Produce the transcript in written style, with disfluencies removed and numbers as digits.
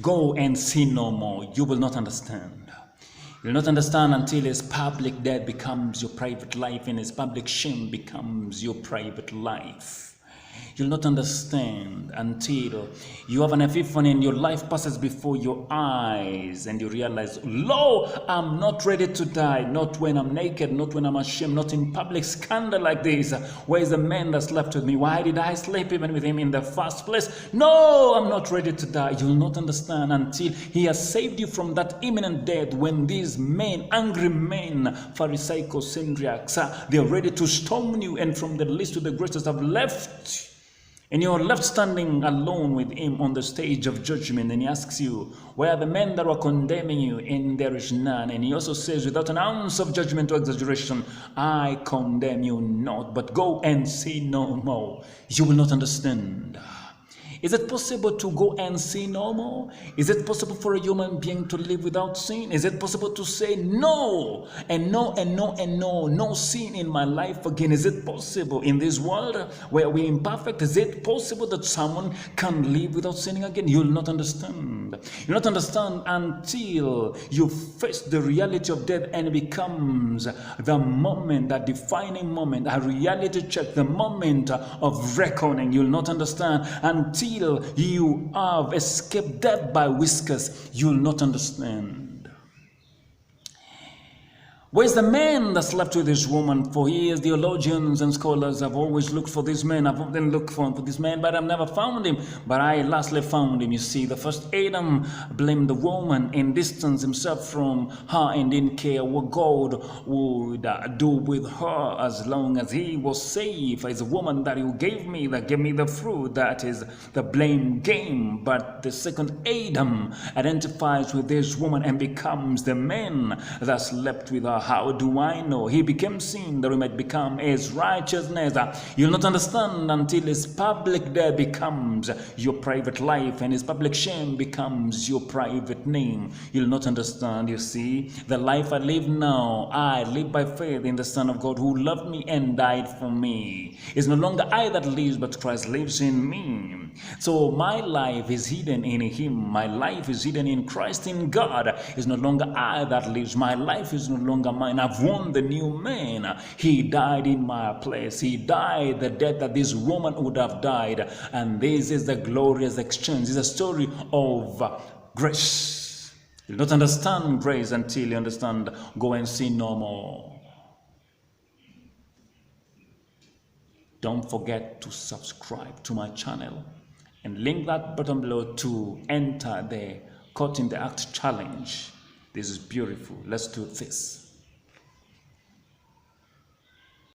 Go and sin no more. You will not understand. You'll not understand until his public death becomes your private life and his public shame becomes your private life. You'll not understand until you have an epiphany and your life passes before your eyes and you realize, lo, I'm not ready to die, not when I'm naked, not when I'm ashamed, not in public scandal like this. Where is the man that slept with me? Why did I sleep even with him in the first place? No, I'm not ready to die. You'll not understand until he has saved you from that imminent death. When these men, angry men, Pharisaical syndriacs, they're ready to stone you, and from the least to the greatest have left. And you're left standing alone with him on the stage of judgment, and he asks you, where are the men that were condemning you? And there is none. And he also says, without an ounce of judgment or exaggeration, I condemn you not, but go and sin no more. You will not understand. Is it possible to go and sin no more? Is it possible for a human being to live without sin? Is it possible to say no and no and no and no, no sin in my life again? Is it possible in this world where we're imperfect? Is it possible that someone can live without sinning again? You'll not understand. You'll not understand until you face the reality of death, and it becomes the moment, that defining moment, a reality check, the moment of reckoning. You'll not understand until you have escaped death by whiskers. You'll not understand. Where's the man that slept with this woman? For years, theologians and scholars have always looked for this man. I've often looked for this man, but I've never found him. But I lastly found him. You see, the first Adam blamed the woman and distanced himself from her and didn't care what God would do with her as long as he was safe. It's a woman that you gave me, that gave me the fruit. That is the blame game. But the second Adam identifies with this woman and becomes the man that slept with her. How do I know? He became sin that we might become his righteousness. You'll not understand until his public death becomes your private life and his public shame becomes your private name. You'll not understand, you see. The life I live now, I live by faith in the Son of God who loved me and died for me. It's no longer I that lives, but Christ lives in me. So my life is hidden in him. My life is hidden in Christ, in God. It's no longer I that lives. My life is no longer mine. I've won the new man. He died in my place. He died the death that this woman would have died. And this is the glorious exchange. It's a story of grace. You'll not understand grace until you understand go and sin no more. Don't forget to subscribe to my channel and link that button below to enter the Caught in the Act challenge. This is beautiful. Let's do this.